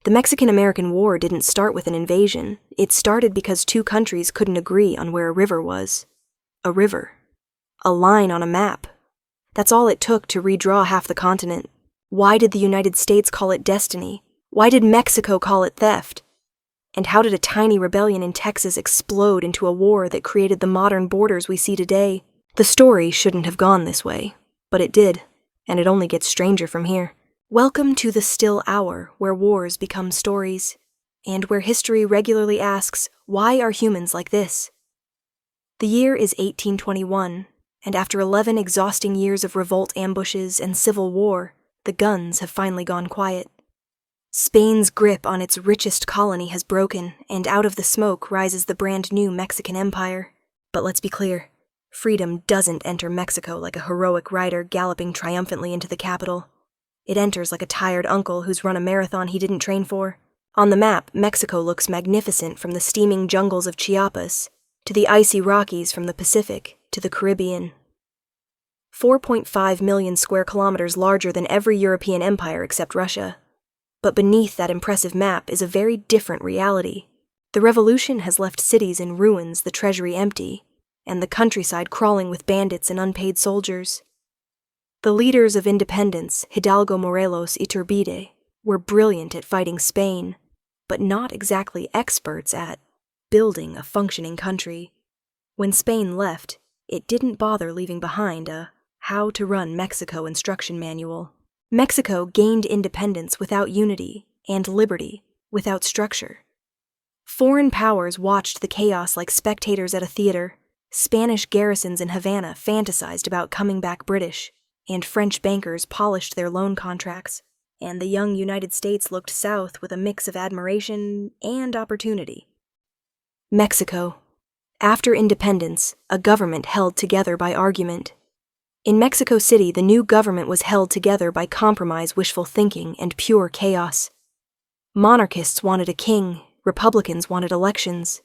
The Mexican-American War didn't start with an invasion. It started because two countries couldn't agree on where a river was. A river. A line on a map. That's all it took to redraw half the continent. Why did the United States call it destiny? Why did Mexico call it theft? And how did a tiny rebellion in Texas explode into a war that created the modern borders we see today? The story shouldn't have gone this way, but it did, and it only gets stranger from here. Welcome to the still hour where wars become stories, and where history regularly asks, why are humans like this? The year is 1821, and after 11 exhausting years of revolt ambushes and civil war, the guns have finally gone quiet. Spain's grip on its richest colony has broken, and out of the smoke rises the brand new Mexican Empire. But let's be clear, freedom doesn't enter Mexico like a heroic rider galloping triumphantly into the capital. It enters like a tired uncle who's run a marathon he didn't train for. On the map, Mexico looks magnificent from the steaming jungles of Chiapas, to the icy Rockies from the Pacific, to the Caribbean. 4.5 million square kilometers larger than every European empire except Russia. But beneath that impressive map is a very different reality. The revolution has left cities in ruins, the treasury empty, and the countryside crawling with bandits and unpaid soldiers. The leaders of independence, Hidalgo, Morelos, Iturbide, were brilliant at fighting Spain, but not exactly experts at building a functioning country. When Spain left, it didn't bother leaving behind a How to Run Mexico instruction manual. Mexico gained independence without unity and liberty without structure. Foreign powers watched the chaos like spectators at a theater. Spanish garrisons in Havana fantasized about coming back British, and French bankers polished their loan contracts, and the young United States looked south with a mix of admiration and opportunity. Mexico. After independence, a government held together by argument. In Mexico City, the new government was held together by compromise, wishful thinking, and pure chaos. Monarchists wanted a king, Republicans wanted elections.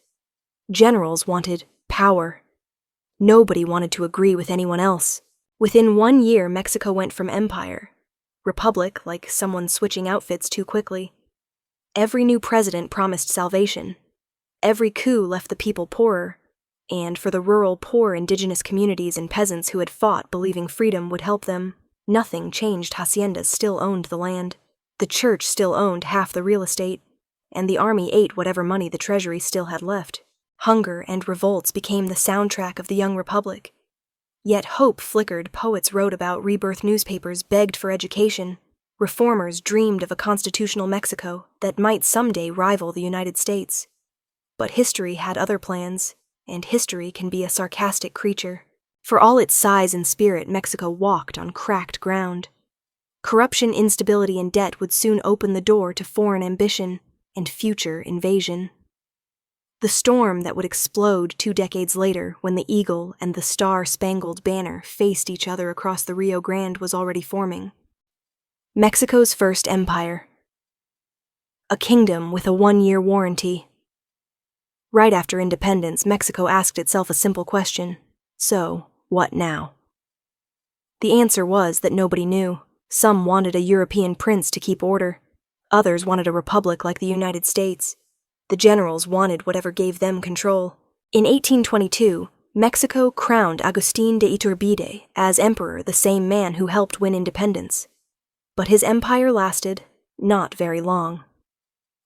Generals wanted power. Nobody wanted to agree with anyone else. Within 1 year, Mexico went from empire, republic, like someone switching outfits too quickly. Every new president promised salvation. Every coup left the people poorer. And for the rural, poor indigenous communities and peasants who had fought believing freedom would help them, nothing changed. Haciendas still owned the land. The church still owned half the real estate. And the army ate whatever money the treasury still had left. Hunger and revolts became the soundtrack of the young republic. Yet hope flickered, poets wrote about, rebirth newspapers begged for education. Reformers dreamed of a constitutional Mexico that might someday rival the United States. But history had other plans. And history can be a sarcastic creature. For all its size and spirit, Mexico walked on cracked ground. Corruption, instability, and debt would soon open the door to foreign ambition and future invasion. The storm that would explode 2 decades later when the eagle and the star-spangled banner faced each other across the Rio Grande was already forming. Mexico's first empire. A kingdom with a 1-year warranty. Right after independence, Mexico asked itself a simple question. So, what now? The answer was that nobody knew. Some wanted a European prince to keep order. Others wanted a republic like the United States. The generals wanted whatever gave them control. In 1822, Mexico crowned Agustín de Iturbide as emperor, the same man who helped win independence. But his empire lasted not very long.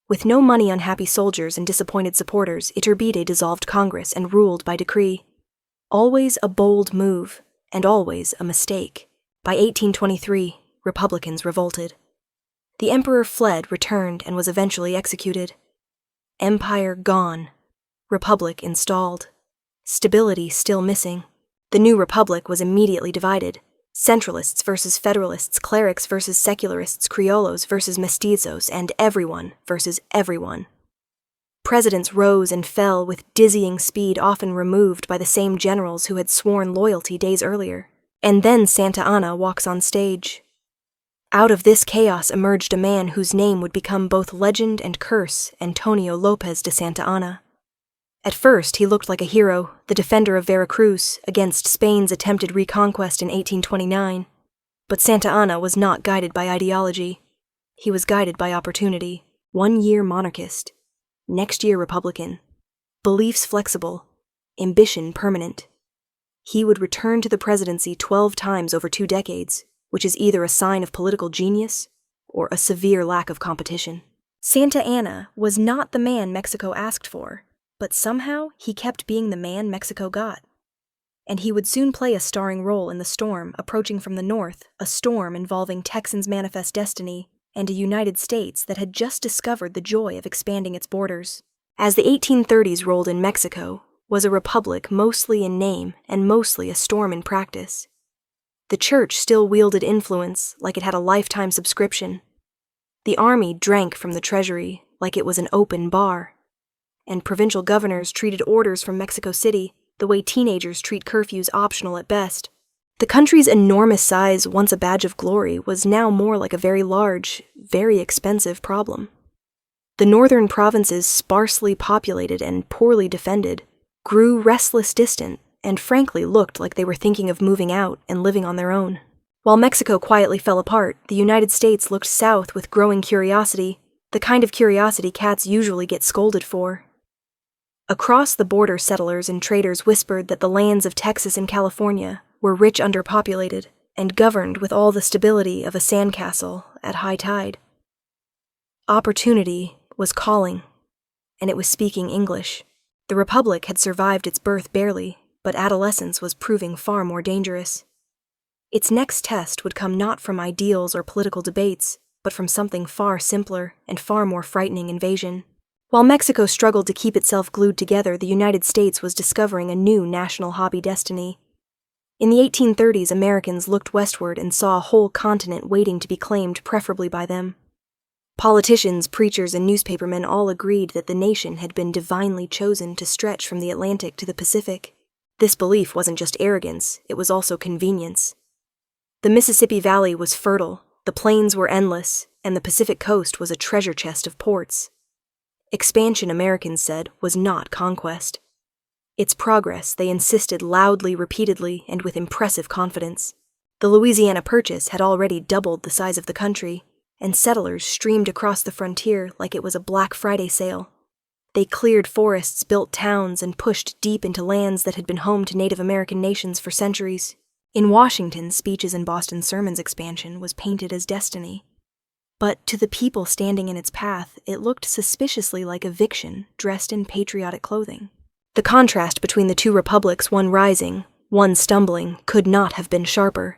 With no money, unhappy soldiers, and disappointed supporters, Iturbide dissolved Congress and ruled by decree. Always a bold move, and always a mistake. By 1823, Republicans revolted. The emperor fled, returned, and was eventually executed. Empire gone. Republic installed. Stability still missing. The new republic was immediately divided. Centralists versus Federalists, clerics versus secularists, criollos versus mestizos, and everyone versus everyone. Presidents rose and fell with dizzying speed, often removed by the same generals who had sworn loyalty days earlier. And then Santa Anna walks on stage. Out of this chaos emerged a man whose name would become both legend and curse, Antonio López de Santa Anna. At first, he looked like a hero, the defender of Veracruz, against Spain's attempted reconquest in 1829. But Santa Anna was not guided by ideology. He was guided by opportunity. 1 year monarchist, next year Republican, beliefs flexible, ambition permanent. He would return to the presidency 12 times over 2 decades, which is either a sign of political genius or a severe lack of competition. Santa Anna was not the man Mexico asked for, but somehow he kept being the man Mexico got. And he would soon play a starring role in the storm approaching from the north, a storm involving Texans' manifest destiny and a United States that had just discovered the joy of expanding its borders. As the 1830s rolled in, Mexico was a republic mostly in name and mostly a storm in practice. The church still wielded influence like it had a lifetime subscription. The army drank from the treasury like it was an open bar. And provincial governors treated orders from Mexico City the way teenagers treat curfews optional at best. The country's enormous size, once a badge of glory, was now more like a very large, very expensive problem. The northern provinces, sparsely populated and poorly defended, grew restless distant and frankly looked like they were thinking of moving out and living on their own. While Mexico quietly fell apart, the United States looked south with growing curiosity, the kind of curiosity cats usually get scolded for. Across the border, settlers and traders whispered that the lands of Texas and California were rich underpopulated and governed with all the stability of a sandcastle at high tide. Opportunity was calling, and it was speaking English. The Republic had survived its birth barely, but adolescence was proving far more dangerous. Its next test would come not from ideals or political debates, but from something far simpler and far more frightening: invasion. While Mexico struggled to keep itself glued together, the United States was discovering a new national hobby destiny. In the 1830s, Americans looked westward and saw a whole continent waiting to be claimed, preferably by them. Politicians, preachers, and newspapermen all agreed that the nation had been divinely chosen to stretch from the Atlantic to the Pacific. This belief wasn't just arrogance, it was also convenience. The Mississippi Valley was fertile, the plains were endless, and the Pacific coast was a treasure chest of ports. Expansion, Americans said, was not conquest. Its progress, they insisted loudly, repeatedly, and with impressive confidence. The Louisiana Purchase had already doubled the size of the country, and settlers streamed across the frontier like it was a Black Friday sale. They cleared forests, built towns, and pushed deep into lands that had been home to Native American nations for centuries. In Washington, speeches and Boston sermons, expansion was painted as destiny. But to the people standing in its path, it looked suspiciously like eviction dressed in patriotic clothing. The contrast between the two republics, one rising, one stumbling, could not have been sharper.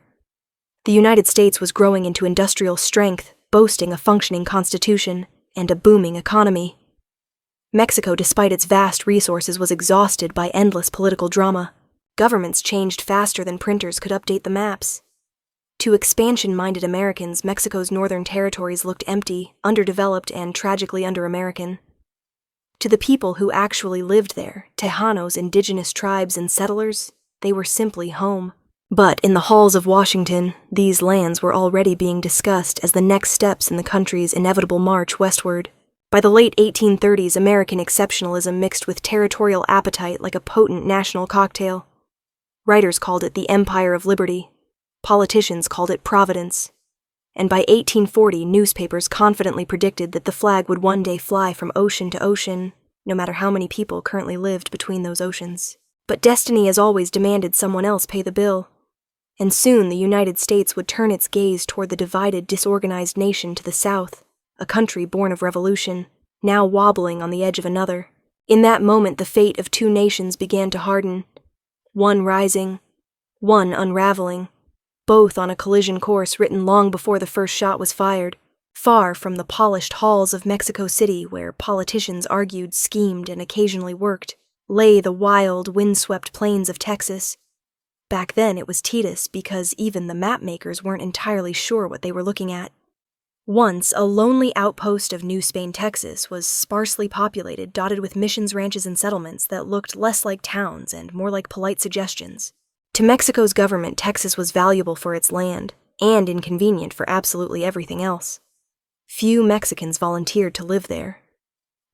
The United States was growing into industrial strength, boasting a functioning constitution and a booming economy. Mexico, despite its vast resources, was exhausted by endless political drama. Governments changed faster than printers could update the maps. To expansion-minded Americans, Mexico's northern territories looked empty, underdeveloped, and tragically under-American. To the people who actually lived there, Tejanos, indigenous tribes, and settlers, they were simply home. But in the halls of Washington, these lands were already being discussed as the next steps in the country's inevitable march westward. By the late 1830s, American exceptionalism mixed with territorial appetite like a potent national cocktail. Writers called it the Empire of Liberty. Politicians called it Providence. And by 1840, newspapers confidently predicted that the flag would one day fly from ocean to ocean, no matter how many people currently lived between those oceans. But destiny, as always, demanded someone else pay the bill. And soon the United States would turn its gaze toward the divided, disorganized nation to the south, a country born of revolution, now wobbling on the edge of another. In that moment, the fate of two nations began to harden, one rising, one unraveling, both on a collision course written long before the first shot was fired. Far from the polished halls of Mexico City, where politicians argued, schemed, and occasionally worked, lay the wild, windswept plains of Texas. Back then it was tedious because even the map-makers weren't entirely sure what they were looking at. Once, a lonely outpost of New Spain, Texas, was sparsely populated, dotted with missions, ranches, and settlements that looked less like towns and more like polite suggestions. To Mexico's government, Texas was valuable for its land, and inconvenient for absolutely everything else. Few Mexicans volunteered to live there.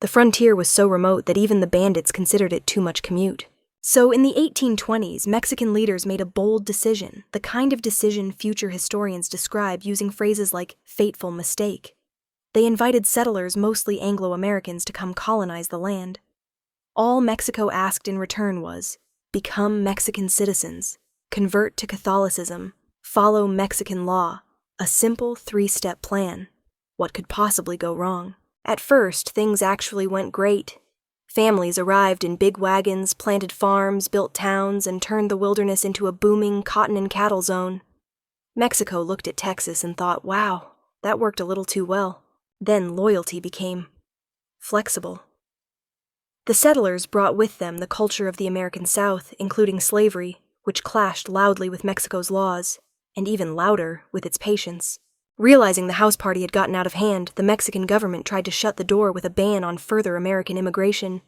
The frontier was so remote that even the bandits considered it too much commute. So in the 1820s, Mexican leaders made a bold decision, the kind of decision future historians describe using phrases like fateful mistake. They invited settlers, mostly Anglo-Americans, to come colonize the land. All Mexico asked in return was, become Mexican citizens, convert to Catholicism, follow Mexican law, a simple 3-step plan. What could possibly go wrong? At first, things actually went great. Families arrived in big wagons, planted farms, built towns, and turned the wilderness into a booming cotton and cattle zone. Mexico looked at Texas and thought, wow, that worked a little too well. Then loyalty became flexible. The settlers brought with them the culture of the American South, including slavery, which clashed loudly with Mexico's laws, and even louder with its patience. Realizing the house party had gotten out of hand, the Mexican government tried to shut the door with a ban on further American immigration.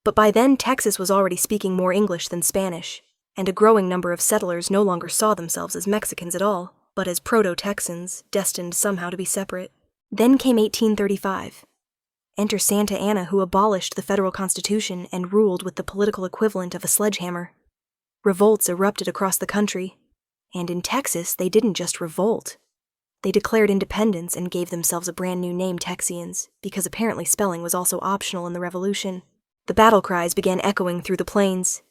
But by then, Texas was already speaking more English than Spanish, and a growing number of settlers no longer saw themselves as Mexicans at all, but as Proto-Texans, destined somehow to be separate. Then came 1835. Enter Santa Anna, who abolished the federal constitution and ruled with the political equivalent of a sledgehammer. Revolts erupted across the country, and in Texas, they didn't just revolt. They declared independence and gave themselves a brand new name, Texians, because apparently spelling was also optional in the Revolution. The battle cries began echoing through the plains.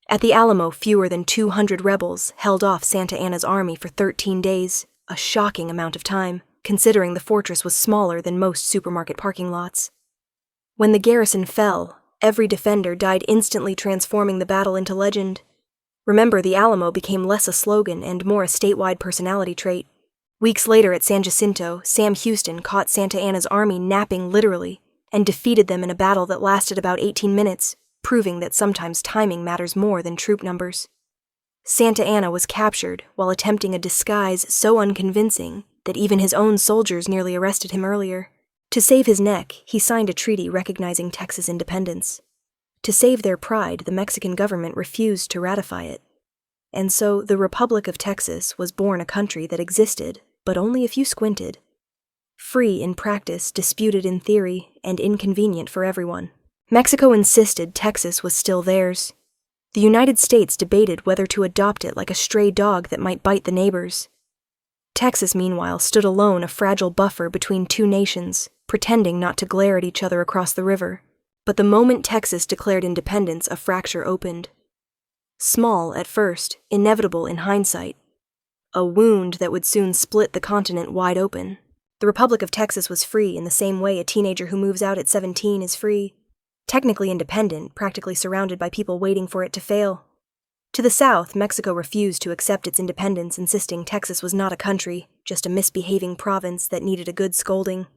At the Alamo, fewer than 200 rebels held off Santa Anna's army for 13 days, a shocking amount of time, considering the fortress was smaller than most supermarket parking lots. When the garrison fell, every defender died instantly, transforming the battle into legend. Remember, the Alamo became less a slogan and more a statewide personality trait. Weeks later at San Jacinto, Sam Houston caught Santa Anna's army napping literally and defeated them in a battle that lasted about 18 minutes, proving that sometimes timing matters more than troop numbers. Santa Anna was captured while attempting a disguise so unconvincing that even his own soldiers nearly arrested him earlier. To save his neck, he signed a treaty recognizing Texas independence. To save their pride, the Mexican government refused to ratify it. And so the Republic of Texas was born, a country that existed, but only if you squinted. Free in practice, disputed in theory, and inconvenient for everyone. Mexico insisted Texas was still theirs. The United States debated whether to adopt it like a stray dog that might bite the neighbors. Texas, meanwhile, stood alone, a fragile buffer between two nations, pretending not to glare at each other across the river. But the moment Texas declared independence, a fracture opened. Small at first, inevitable in hindsight. A wound that would soon split the continent wide open. The Republic of Texas was free in the same way a teenager who moves out at 17 is free. Technically independent, practically surrounded by people waiting for it to fail. To the south, Mexico refused to accept its independence, insisting Texas was not a country, just a misbehaving province that needed a good scolding.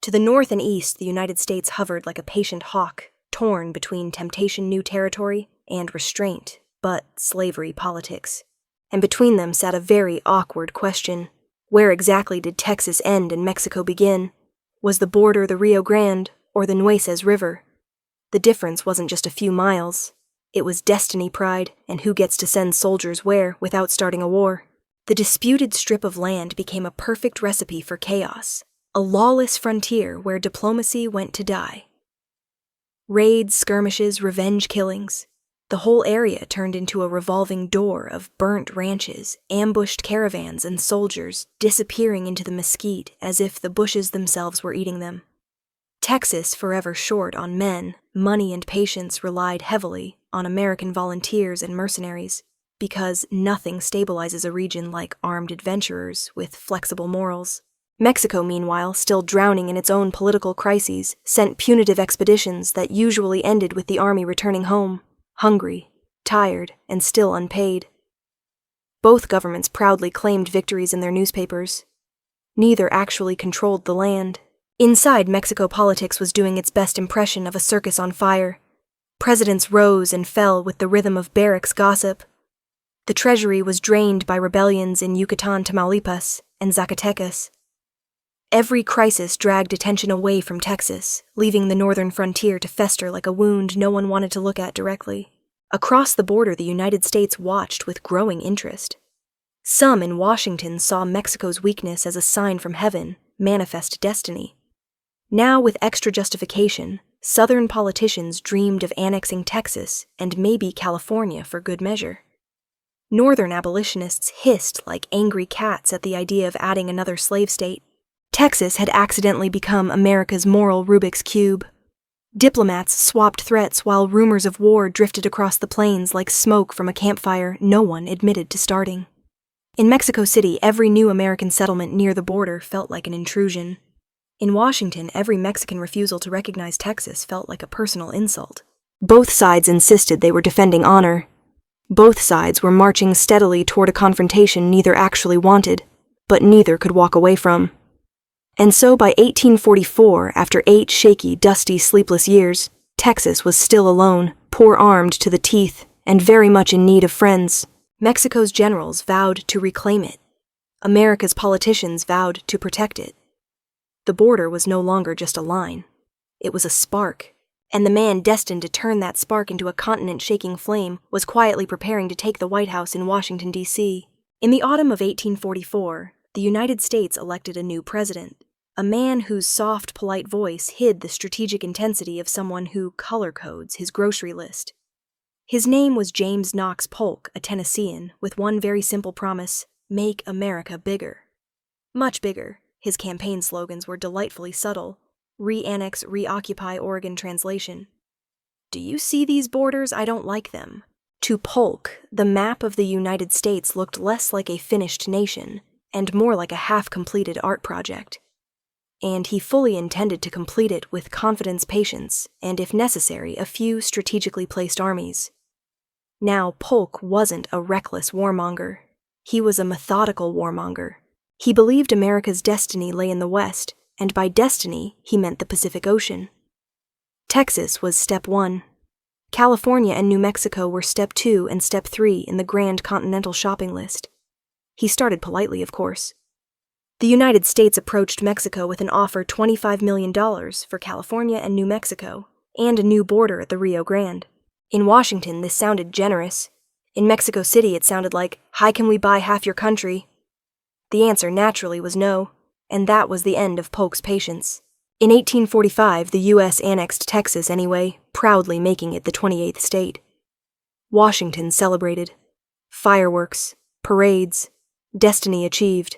To the north and east, the United States hovered like a patient hawk, torn between temptation new territory and restraint, but slavery politics. And between them sat a very awkward question. Where exactly did Texas end and Mexico begin? Was the border the Rio Grande or the Nueces River? The difference wasn't just a few miles. It was destiny pride and who gets to send soldiers where without starting a war. The disputed strip of land became a perfect recipe for chaos, a lawless frontier where diplomacy went to die. Raids, skirmishes, revenge killings. The whole area turned into a revolving door of burnt ranches, ambushed caravans, and soldiers disappearing into the mesquite as if the bushes themselves were eating them. Texas, forever short on men, money, and patience, relied heavily on American volunteers and mercenaries, because nothing stabilizes a region like armed adventurers with flexible morals. Mexico, meanwhile, still drowning in its own political crises, sent punitive expeditions that usually ended with the army returning home, hungry, tired, and still unpaid. Both governments proudly claimed victories in their newspapers. Neither actually controlled the land. Inside, Mexico politics was doing its best impression of a circus on fire. Presidents rose and fell with the rhythm of barracks gossip. The treasury was drained by rebellions in Yucatan, Tamaulipas, and Zacatecas. Every crisis dragged attention away from Texas, leaving the northern frontier to fester like a wound no one wanted to look at directly. Across the border, the United States watched with growing interest. Some in Washington saw Mexico's weakness as a sign from heaven, manifest destiny. Now, with extra justification, Southern politicians dreamed of annexing Texas and maybe California for good measure. Northern abolitionists hissed like angry cats at the idea of adding another slave state. Texas had accidentally become America's moral Rubik's Cube. Diplomats swapped threats while rumors of war drifted across the plains like smoke from a campfire no one admitted to starting. In Mexico City, every new American settlement near the border felt like an intrusion. In Washington, every Mexican refusal to recognize Texas felt like a personal insult. Both sides insisted they were defending honor. Both sides were marching steadily toward a confrontation neither actually wanted, but neither could walk away from. And so by 1844, after 8 shaky, dusty, sleepless years, Texas was still alone, poor-armed to the teeth, and very much in need of friends. Mexico's generals vowed to reclaim it. America's politicians vowed to protect it. The border was no longer just a line. It was a spark, and the man destined to turn that spark into a continent-shaking flame was quietly preparing to take the White House in Washington, D.C. In the autumn of 1844, the United States elected a new president, a man whose soft, polite voice hid the strategic intensity of someone who color codes his grocery list. His name was James Knox Polk, a Tennessean, with one very simple promise: make America bigger. Much bigger. His campaign slogans were delightfully subtle. Re-annex, reoccupy Oregon translation. Do you see these borders? I don't like them. To Polk, the map of the United States looked less like a finished nation and more like a half-completed art project. And he fully intended to complete it with confidence, patience, and, if necessary, a few strategically placed armies. Now, Polk wasn't a reckless warmonger. He was a methodical warmonger. He believed America's destiny lay in the West, and by destiny, he meant the Pacific Ocean. Texas was step 1. California and New Mexico were step 2 and step 3 in the grand continental shopping list. He started politely, of course. The United States approached Mexico with an offer $25 million for California and New Mexico, and a new border at the Rio Grande. In Washington, this sounded generous. In Mexico City, it sounded like, "How can we buy half your country?" The answer naturally was no, and that was the end of Polk's patience. In 1845, the U.S. annexed Texas anyway, proudly making it the 28th state. Washington celebrated. Fireworks, parades, destiny achieved.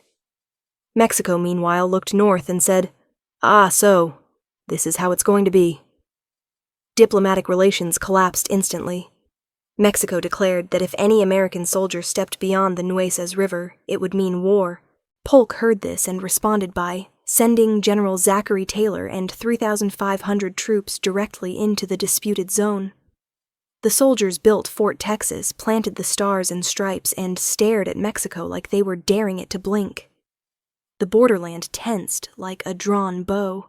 Mexico, meanwhile, looked north and said, "Ah, so, this is how it's going to be." Diplomatic relations collapsed instantly. Mexico declared that if any American soldier stepped beyond the Nueces River, it would mean war. Polk heard this and responded by sending General Zachary Taylor and 3,500 troops directly into the disputed zone. The soldiers built Fort Texas, planted the stars and stripes, and stared at Mexico like they were daring it to blink. The borderland tensed like a drawn bow.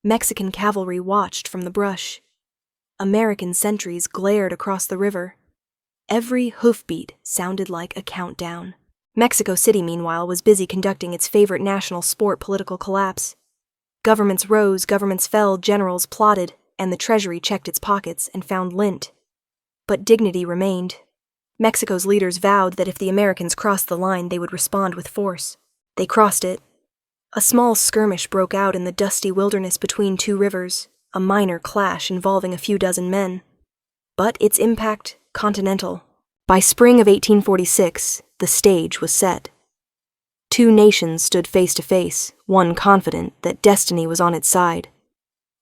Mexican cavalry watched from the brush. American sentries glared across the river. Every hoofbeat sounded like a countdown. Mexico City, meanwhile, was busy conducting its favorite national sport, political collapse. Governments rose, governments fell, generals plotted, and the treasury checked its pockets and found lint. But dignity remained. Mexico's leaders vowed that if the Americans crossed the line, they would respond with force. They crossed it. A small skirmish broke out in the dusty wilderness between two rivers, a minor clash involving a few dozen men. But its impact, continental. By spring of 1846, the stage was set. Two nations stood face to face, one confident that destiny was on its side,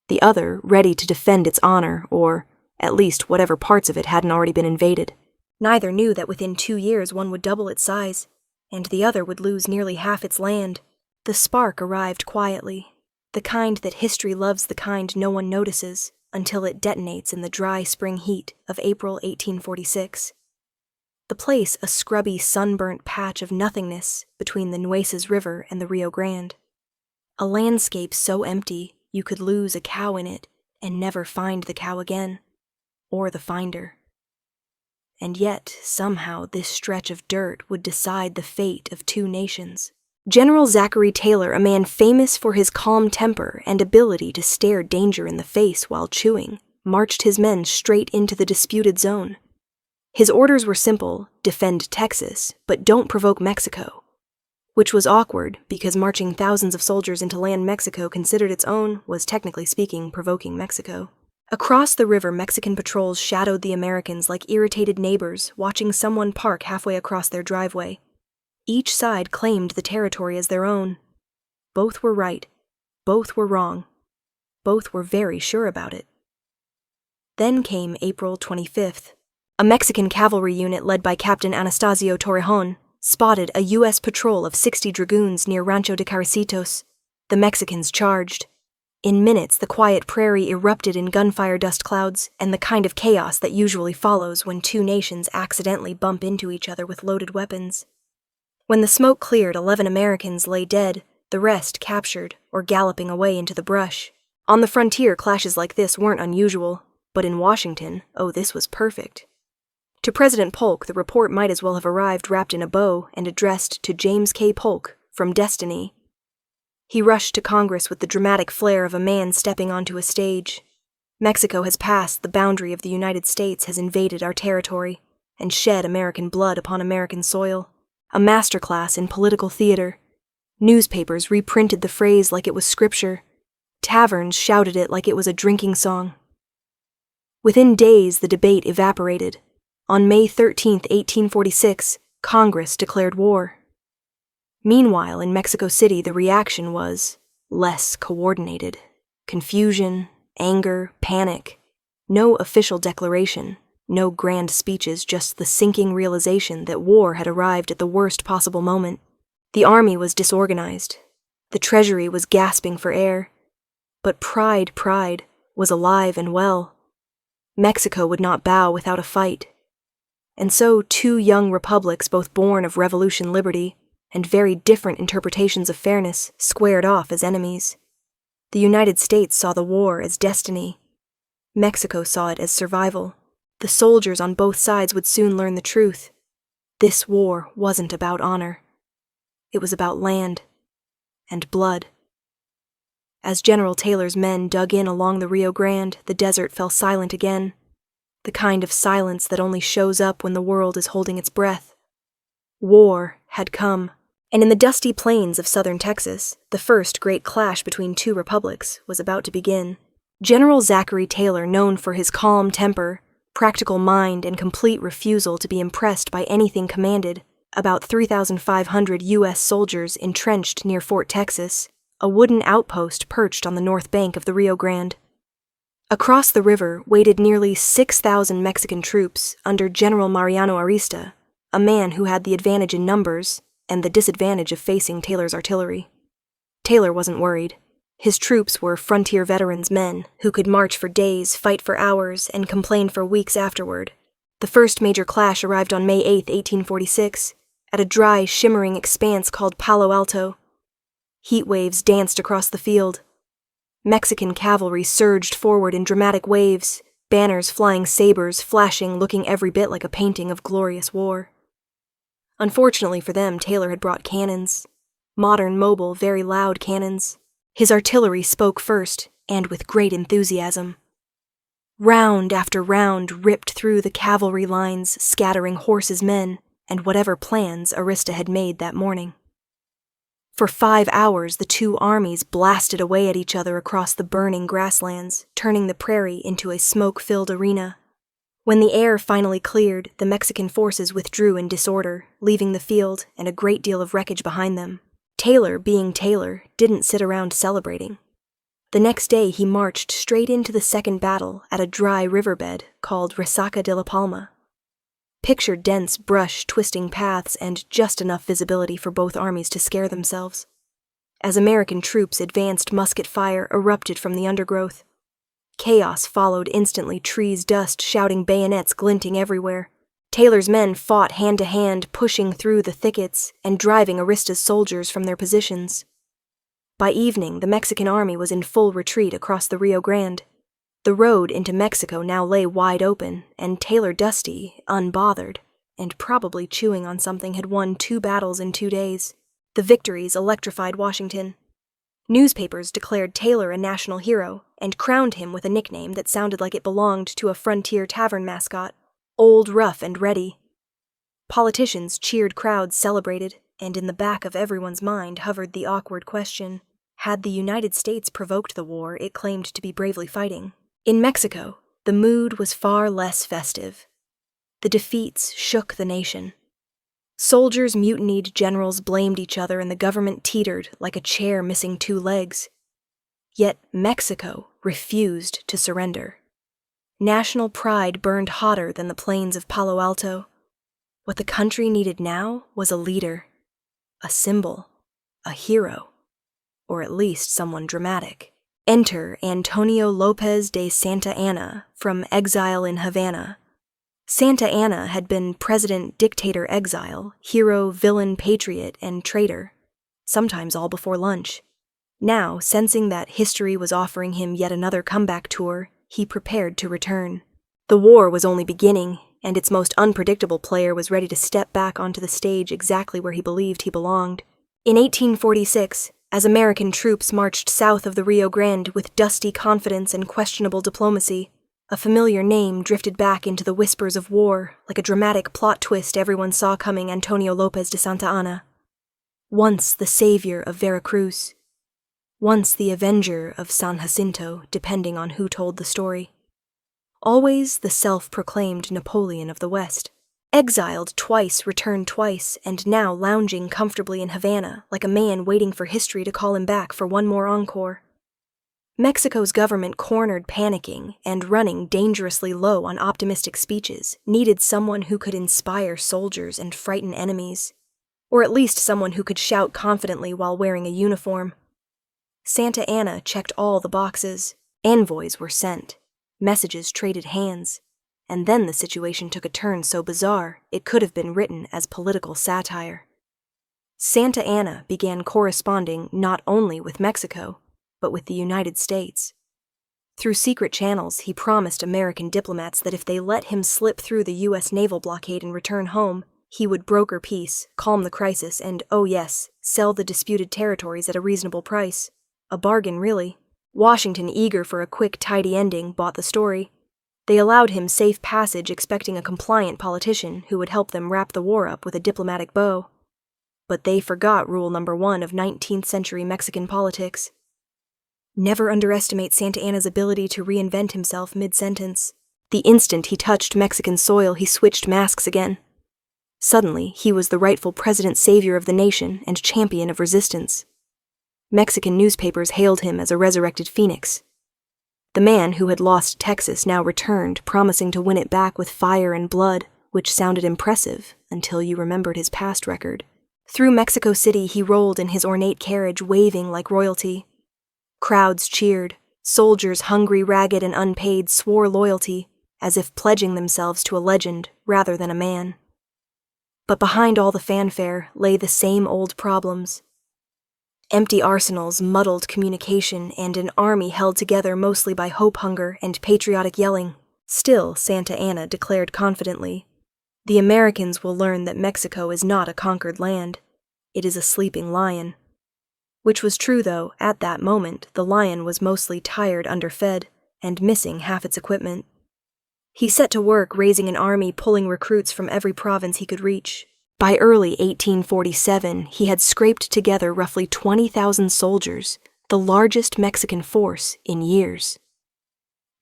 the other ready to defend its honor, or at least whatever parts of it hadn't already been invaded. Neither knew that within 2 years one would double its size, and the other would lose nearly half its land. The spark arrived quietly, the kind that history loves, the kind no one notices, until it detonates in the dry spring heat of April 1846. The place a scrubby, sunburnt patch of nothingness between the Nueces River and the Rio Grande. A landscape so empty you could lose a cow in it and never find the cow again, or the finder. And yet, somehow, this stretch of dirt would decide the fate of two nations. General Zachary Taylor, a man famous for his calm temper and ability to stare danger in the face while chewing, marched his men straight into the disputed zone. His orders were simple: defend Texas, but don't provoke Mexico. Which was awkward, because marching thousands of soldiers into land Mexico considered its own was, technically speaking, provoking Mexico. Across the river, Mexican patrols shadowed the Americans like irritated neighbors watching someone park halfway across their driveway. Each side claimed the territory as their own. Both were right. Both were wrong. Both were very sure about it. Then came April 25th. A Mexican cavalry unit led by Captain Anastasio Torrejon spotted a U.S. patrol of 60 dragoons near Rancho de Caricitos. The Mexicans charged. In minutes, the quiet prairie erupted in gunfire dust clouds and the kind of chaos that usually follows when two nations accidentally bump into each other with loaded weapons. When the smoke cleared, 11 Americans lay dead, the rest captured or galloping away into the brush. On the frontier, clashes like this weren't unusual, but in Washington, this was perfect. To President Polk, the report might as well have arrived wrapped in a bow and addressed to James K. Polk, from Destiny. He rushed to Congress with the dramatic flair of a man stepping onto a stage. Mexico has passed the boundary of the United States, has invaded our territory, and shed American blood upon American soil. A masterclass in political theater. Newspapers reprinted the phrase like it was scripture. Taverns shouted it like it was a drinking song. Within days, the debate evaporated. On May 13, 1846, Congress declared war. Meanwhile, in Mexico City, the reaction was less coordinated. Confusion, anger, panic. No official declaration, no grand speeches, just the sinking realization that war had arrived at the worst possible moment. The army was disorganized. The treasury was gasping for air. But pride, was alive and well. Mexico would not bow without a fight. And so 2 young republics, both born of revolution liberty, and very different interpretations of fairness, squared off as enemies. The United States saw the war as destiny. Mexico saw it as survival. The soldiers on both sides would soon learn the truth. This war wasn't about honor. It was about land and blood. As General Taylor's men dug in along the Rio Grande, the desert fell silent again. The kind of silence that only shows up when the world is holding its breath. War had come. And in the dusty plains of southern Texas, the first great clash between 2 republics was about to begin. General Zachary Taylor, known for his calm temper, practical mind, and complete refusal to be impressed by anything commanded, about 3,500 U.S. soldiers entrenched near Fort Texas, a wooden outpost perched on the north bank of the Rio Grande. Across the river waited nearly 6,000 Mexican troops under General Mariano Arista, a man who had the advantage in numbers and the disadvantage of facing Taylor's artillery. Taylor wasn't worried. His troops were frontier veterans men who could march for days, fight for hours, and complain for weeks afterward. The first major clash arrived on May 8, 1846, at a dry, shimmering expanse called Palo Alto. Heat waves danced across the field. Mexican cavalry surged forward in dramatic waves, banners flying, sabers flashing, looking every bit like a painting of glorious war. Unfortunately for them, Taylor had brought cannons. Modern, mobile, very loud cannons. His artillery spoke first, and with great enthusiasm. Round after round ripped through the cavalry lines, scattering horses' men, and whatever plans Arista had made that morning. For 5 hours, the 2 armies blasted away at each other across the burning grasslands, turning the prairie into a smoke-filled arena. When the air finally cleared, the Mexican forces withdrew in disorder, leaving the field and a great deal of wreckage behind them. Taylor, being Taylor, didn't sit around celebrating. The next day he marched straight into the second battle at a dry riverbed called Resaca de la Palma. Picture dense brush twisting paths and just enough visibility for both armies to scare themselves. As American troops advanced, musket fire erupted from the undergrowth. Chaos followed instantly, trees, dust, shouting, bayonets glinting everywhere. Taylor's men fought hand-to-hand, pushing through the thickets and driving Arista's soldiers from their positions. By evening, the Mexican army was in full retreat across the Rio Grande. The road into Mexico now lay wide open, and Taylor, dusty, unbothered, and probably chewing on something, had won 2 battles in 2 days. The victories electrified Washington. Newspapers declared Taylor a national hero and crowned him with a nickname that sounded like it belonged to a frontier tavern mascot, Old Rough and Ready. Politicians cheered, crowds celebrated, and in the back of everyone's mind hovered the awkward question, had the United States provoked the war it claimed to be bravely fighting? In Mexico, the mood was far less festive. The defeats shook the nation. Soldiers mutinied, generals blamed each other, and the government teetered like a chair missing two legs. Yet Mexico refused to surrender. National pride burned hotter than the plains of Palo Alto. What the country needed now was a leader, a symbol, a hero, or at least someone dramatic. Enter Antonio Lopez de Santa Anna from exile in Havana. Santa Anna had been president, dictator, exile, hero, villain, patriot, and traitor, sometimes all before lunch. Now, sensing that history was offering him yet another comeback tour, he prepared to return. The war was only beginning, and its most unpredictable player was ready to step back onto the stage exactly where he believed he belonged. In 1846, as American troops marched south of the Rio Grande with dusty confidence and questionable diplomacy, a familiar name drifted back into the whispers of war like a dramatic plot twist everyone saw coming: Antonio Lopez de Santa Anna. Once the savior of Veracruz. Once the avenger of San Jacinto, depending on who told the story. Always the self-proclaimed Napoleon of the West. Exiled twice, returned twice, and now lounging comfortably in Havana like a man waiting for history to call him back for one more encore. Mexico's government, cornered, panicking, and running dangerously low on optimistic speeches, needed someone who could inspire soldiers and frighten enemies, or at least someone who could shout confidently while wearing a uniform. Santa Anna checked all the boxes. Envoys were sent. Messages traded hands. And then the situation took a turn so bizarre it could have been written as political satire. Santa Anna began corresponding not only with Mexico, but with the United States. Through secret channels, he promised American diplomats that if they let him slip through the U.S. naval blockade and return home, he would broker peace, calm the crisis, and, oh yes, sell the disputed territories at a reasonable price. A bargain, really. Washington, eager for a quick, tidy ending, bought the story. They allowed him safe passage, expecting a compliant politician who would help them wrap the war up with a diplomatic bow. But they forgot rule number 1 of 19th century Mexican politics. Never underestimate Santa Anna's ability to reinvent himself mid-sentence. The instant he touched Mexican soil, he switched masks again. Suddenly, he was the rightful president-savior of the nation and champion of resistance. Mexican newspapers hailed him as a resurrected phoenix. The man who had lost Texas now returned, promising to win it back with fire and blood, which sounded impressive until you remembered his past record. Through Mexico City, he rolled in his ornate carriage, waving like royalty. Crowds cheered. Soldiers, hungry, ragged, and unpaid, swore loyalty, as if pledging themselves to a legend rather than a man. But behind all the fanfare lay the same old problems. Empty arsenals, muddled communication, and an army held together mostly by hope hunger and patriotic yelling. Still, Santa Anna declared confidently, "The Americans will learn that Mexico is not a conquered land. It is a sleeping lion." Which was true, though, at that moment, the lion was mostly tired, underfed, and missing half its equipment. He set to work raising an army, pulling recruits from every province he could reach. By early 1847, he had scraped together roughly 20,000 soldiers, the largest Mexican force in years.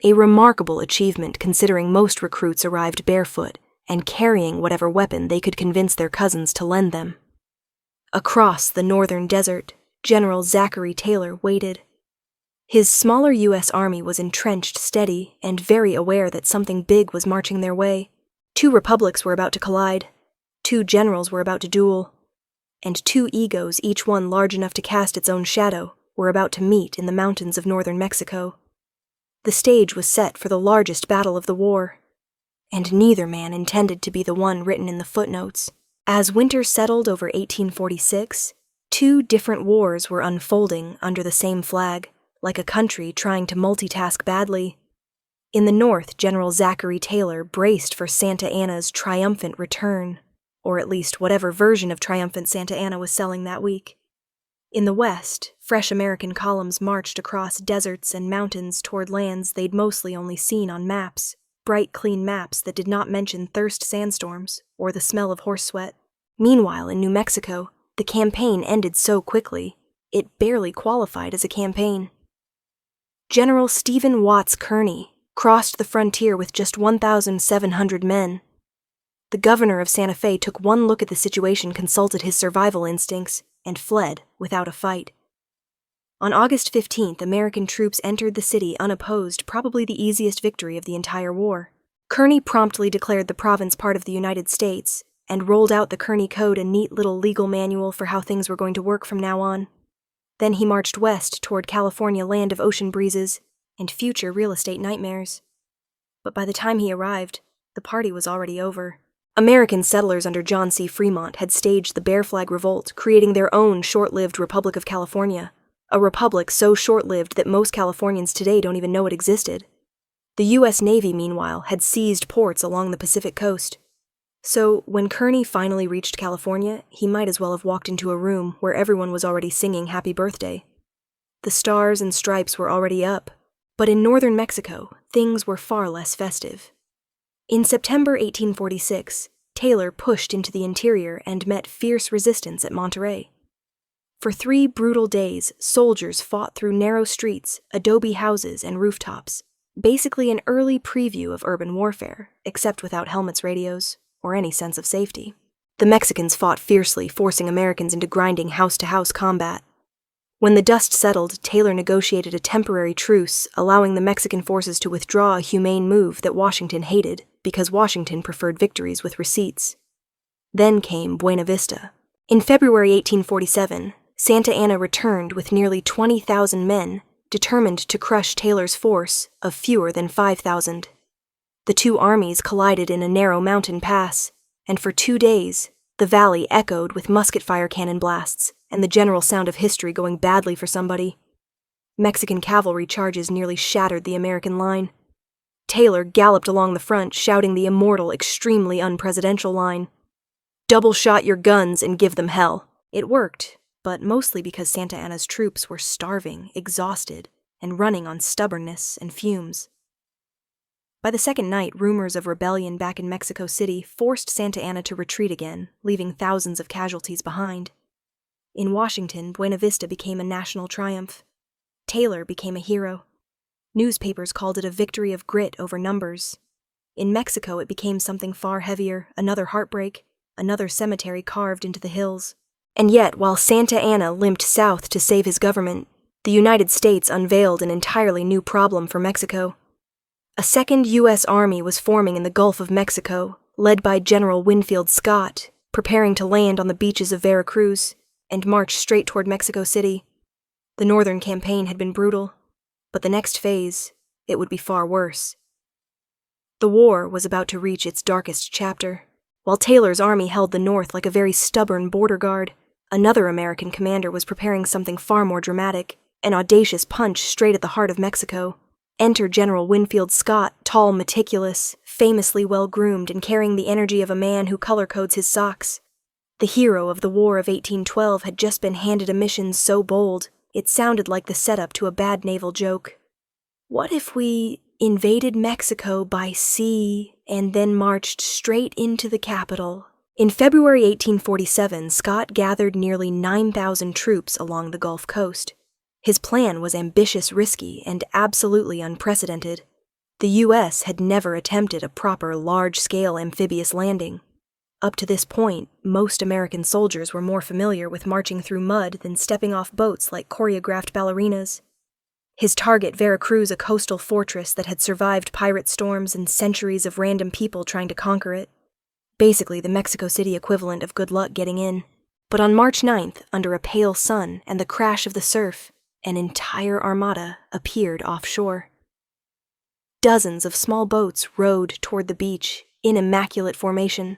A remarkable achievement considering most recruits arrived barefoot and carrying whatever weapon they could convince their cousins to lend them. Across the northern desert, General Zachary Taylor waited. His smaller U.S. Army was entrenched, steady, and very aware that something big was marching their way. 2 republics were about to collide. 2 generals were about to duel. And 2 egos, each one large enough to cast its own shadow, were about to meet in the mountains of northern Mexico. The stage was set for the largest battle of the war. And neither man intended to be the one written in the footnotes. As winter settled over 1846, 2 different wars were unfolding under the same flag, like a country trying to multitask badly. In the north, General Zachary Taylor braced for Santa Anna's triumphant return, or at least whatever version of triumphant Santa Anna was selling that week. In the west, fresh American columns marched across deserts and mountains toward lands they'd mostly only seen on maps, bright, clean maps that did not mention thirst sandstorms or the smell of horse sweat. Meanwhile, in New Mexico, the campaign ended so quickly, it barely qualified as a campaign. General Stephen Watts Kearny crossed the frontier with just 1,700 men. The governor of Santa Fe took one look at the situation, consulted his survival instincts, and fled without a fight. On August 15th, American troops entered the city unopposed, probably the easiest victory of the entire war. Kearny promptly declared the province part of the United States and rolled out the Kearny Code, a neat little legal manual for how things were going to work from now on. Then he marched west toward California, land of ocean breezes and future real estate nightmares. But by the time he arrived, the party was already over. American settlers under John C. Fremont had staged the Bear Flag Revolt, creating their own short-lived Republic of California, a republic so short-lived that most Californians today don't even know it existed. The U.S. Navy, meanwhile, had seized ports along the Pacific coast. So, when Kearny finally reached California, he might as well have walked into a room where everyone was already singing Happy Birthday. The stars and stripes were already up, but in northern Mexico, things were far less festive. In September 1846, Taylor pushed into the interior and met fierce resistance at Monterey. For 3 brutal days, soldiers fought through narrow streets, adobe houses, and rooftops, basically an early preview of urban warfare, except without helmets, radios, or any sense of safety. The Mexicans fought fiercely, forcing Americans into grinding house-to-house combat. When the dust settled, Taylor negotiated a temporary truce, allowing the Mexican forces to withdraw, a humane move that Washington hated, because Washington preferred victories with receipts. Then came Buena Vista. In February 1847, Santa Anna returned with nearly 20,000 men, determined to crush Taylor's force of fewer than 5,000. The two armies collided in a narrow mountain pass, and for 2 days, the valley echoed with musket fire cannon blasts and the general sound of history going badly for somebody. Mexican cavalry charges nearly shattered the American line. Taylor galloped along the front, shouting the immortal, extremely unpresidential line, "Double shot your guns and give them hell." It worked, but mostly because Santa Anna's troops were starving, exhausted, and running on stubbornness and fumes. By the second night, rumors of rebellion back in Mexico City forced Santa Anna to retreat again, leaving thousands of casualties behind. In Washington, Buena Vista became a national triumph. Taylor became a hero. Newspapers called it a victory of grit over numbers. In Mexico, it became something far heavier, another heartbreak, another cemetery carved into the hills. And yet, while Santa Anna limped south to save his government, the United States unveiled an entirely new problem for Mexico. A second U.S. Army was forming in the Gulf of Mexico, led by General Winfield Scott, preparing to land on the beaches of Veracruz and march straight toward Mexico City. The northern campaign had been brutal, but the next phase, it would be far worse. The war was about to reach its darkest chapter. While Taylor's army held the north like a very stubborn border guard, another American commander was preparing something far more dramatic, an audacious punch straight at the heart of Mexico. Enter General Winfield Scott, tall, meticulous, famously well-groomed, and carrying the energy of a man who color-codes his socks. The hero of the War of 1812 had just been handed a mission so bold, it sounded like the setup to a bad naval joke. What if we invaded Mexico by sea and then marched straight into the capital? In February 1847, Scott gathered nearly 9,000 troops along the Gulf Coast. His plan was ambitious, risky, and absolutely unprecedented. The U.S. had never attempted a proper large-scale amphibious landing. Up to this point, most American soldiers were more familiar with marching through mud than stepping off boats like choreographed ballerinas. His target, Veracruz, a coastal fortress that had survived pirate storms and centuries of random people trying to conquer it. Basically the Mexico City equivalent of good luck getting in. But on March 9th, under a pale sun and the crash of the surf, an entire armada appeared offshore. Dozens of small boats rowed toward the beach in immaculate formation.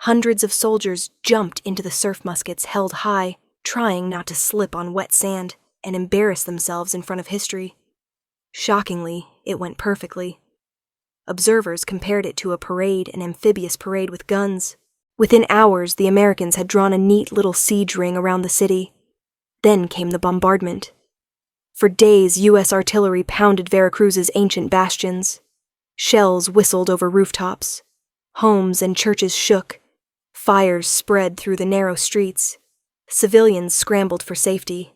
Hundreds of soldiers jumped into the surf muskets held high, trying not to slip on wet sand and embarrass themselves in front of history. Shockingly, it went perfectly. Observers compared it to a parade, an amphibious parade with guns. Within hours, the Americans had drawn a neat little siege ring around the city. Then came the bombardment. For days, U.S. artillery pounded Veracruz's ancient bastions. Shells whistled over rooftops. Homes and churches shook. Fires spread through the narrow streets. Civilians scrambled for safety.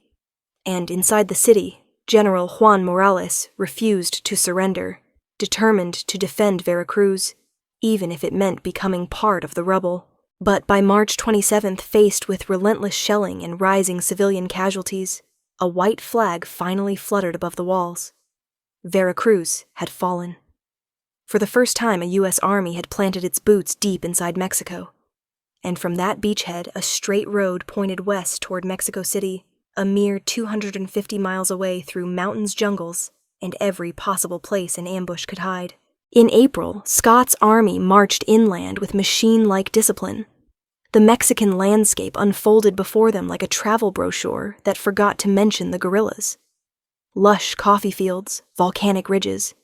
And inside the city, General Juan Morales refused to surrender, determined to defend Veracruz. even if it meant becoming part of the rubble. But by March 27th, faced with relentless shelling and rising civilian casualties, a white flag finally fluttered above the walls. Veracruz had fallen. For the first time, a U.S. Army had planted its boots deep inside Mexico. And from that beachhead, a straight road pointed west toward Mexico City, a mere 250 miles away through mountains, jungles, and every possible place an ambush could hide. In April, Scott's army marched inland with machine-like discipline. The Mexican landscape unfolded before them like a travel brochure that forgot to mention the guerrillas. Lush coffee fields, volcanic ridges,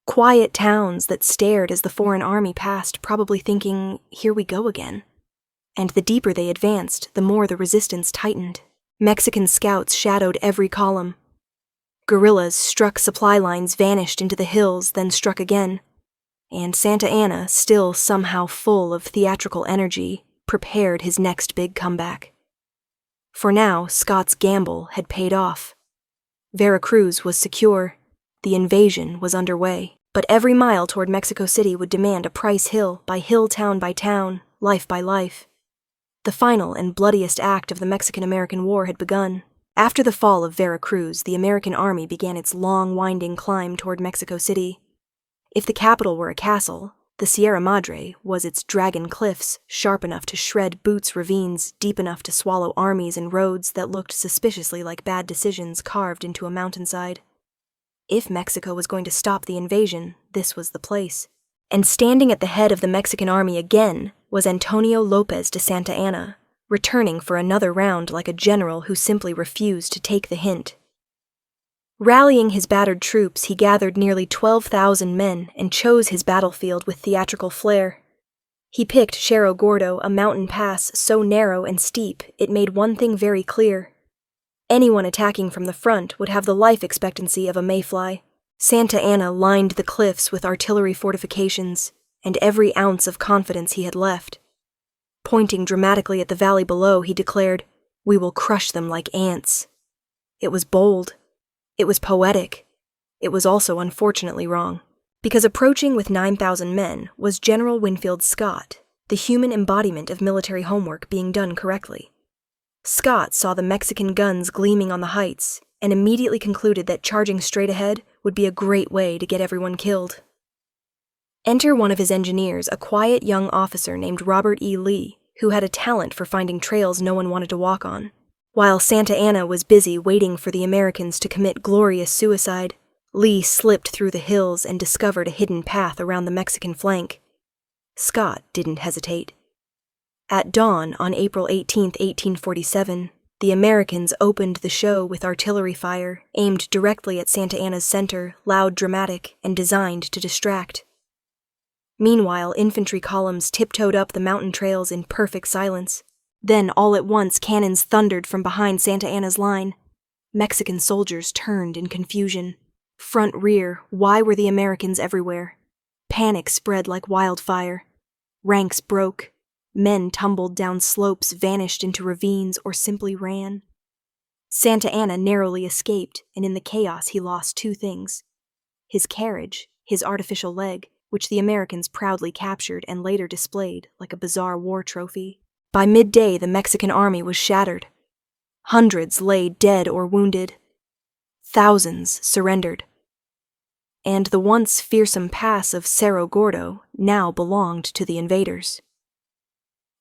quiet towns that stared as the foreign army passed, probably thinking, "Here we go again." And the deeper they advanced, the more the resistance tightened. Mexican scouts shadowed every column. Guerrillas struck supply lines, vanished into the hills, then struck again. And Santa Anna, still somehow full of theatrical energy, prepared his next big comeback. For now, Scott's gamble had paid off. Veracruz was secure. The invasion was underway. But every mile toward Mexico City would demand a price hill by town by town, life by life. The final and bloodiest act of the Mexican-American War had begun. After the fall of Veracruz, the American army began its long, winding climb toward Mexico City. If the capital were a castle, the Sierra Madre was its dragon cliffs, sharp enough to shred Boots ravines, deep enough to swallow armies and roads that looked suspiciously like bad decisions carved into a mountainside. If Mexico was going to stop the invasion, this was the place. And standing at the head of the Mexican army again was Antonio Lopez de Santa Anna, returning for another round like a general who simply refused to take the hint. Rallying his battered troops, he gathered nearly 12,000 men and chose his battlefield with theatrical flair. He picked Cerro Gordo, a mountain pass so narrow and steep it made one thing very clear. Anyone attacking from the front would have the life expectancy of a mayfly. Santa Anna lined the cliffs with artillery fortifications and every ounce of confidence he had left. Pointing dramatically at the valley below, he declared, "We will crush them like ants." It was bold. It was poetic. It was also unfortunately wrong, because approaching with 9,000 men was General Winfield Scott, the human embodiment of military homework being done correctly. Scott saw the Mexican guns gleaming on the heights and immediately concluded that charging straight ahead would be a great way to get everyone killed. Enter one of his engineers, a quiet young officer named Robert E. Lee, who had a talent for finding trails no one wanted to walk on. While Santa Anna was busy waiting for the Americans to commit glorious suicide, Lee slipped through the hills and discovered a hidden path around the Mexican flank. Scott didn't hesitate. At dawn on April 18, 1847, the Americans opened the show with artillery fire aimed directly at Santa Anna's center, loud, dramatic, and designed to distract. Meanwhile, infantry columns tiptoed up the mountain trails in perfect silence. Then, all at once, cannons thundered from behind Santa Anna's line. Mexican soldiers turned in confusion. Front, rear, why were the Americans everywhere? Panic spread like wildfire. Ranks broke. Men tumbled down slopes, vanished into ravines, or simply ran. Santa Anna narrowly escaped, and in the chaos he lost two things: his carriage, his artificial leg, which the Americans proudly captured and later displayed like a bizarre war trophy. By midday, the Mexican army was shattered. Hundreds lay dead or wounded. Thousands surrendered. And the once fearsome pass of Cerro Gordo now belonged to the invaders.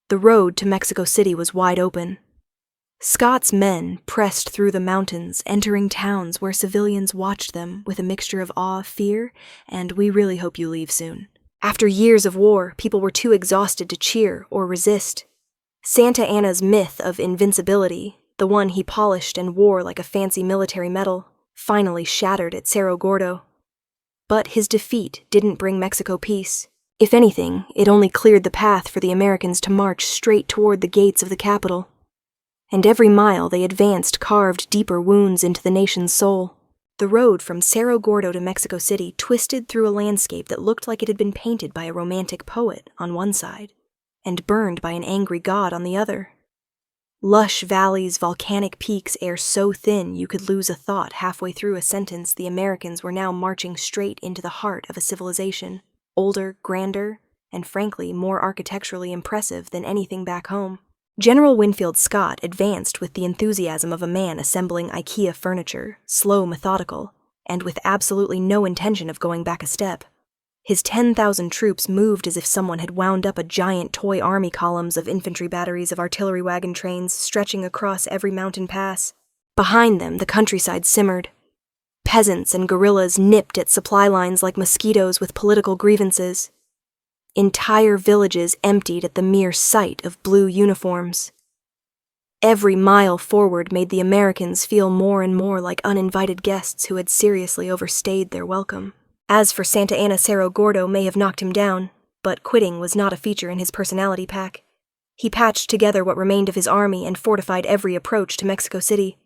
The road to Mexico City was wide open. Scott's men pressed through the mountains, entering towns where civilians watched them with a mixture of awe, fear, and "we really hope you leave soon." After years of war, people were too exhausted to cheer or resist. Santa Anna's myth of invincibility, the one he polished and wore like a fancy military medal, finally shattered at Cerro Gordo. But his defeat didn't bring Mexico peace. If anything, it only cleared the path for the Americans to march straight toward the gates of the capital. And every mile they advanced carved deeper wounds into the nation's soul. The road from Cerro Gordo to Mexico City twisted through a landscape that looked like it had been painted by a romantic poet on one side, and burned by an angry god on the other. Lush valleys, volcanic peaks, air so thin you could lose a thought halfway through a sentence. The Americans were now marching straight into the heart of a civilization, older, grander, and frankly more architecturally impressive than anything back home. General Winfield Scott advanced with the enthusiasm of a man assembling IKEA furniture, slow, methodical, and with absolutely no intention of going back a step. His 10,000 troops moved as if someone had wound up a giant toy army columns of infantry batteries of artillery wagon trains stretching across every mountain pass. Behind them, the countryside simmered. Peasants and guerrillas nipped at supply lines like mosquitoes with political grievances. Entire villages emptied at the mere sight of blue uniforms. Every mile forward made the Americans feel more and more like uninvited guests who had seriously overstayed their welcome. As for Santa Anna, Cerro Gordo may have knocked him down, but quitting was not a feature in his personality pack. He patched together what remained of his army and fortified every approach to Mexico City.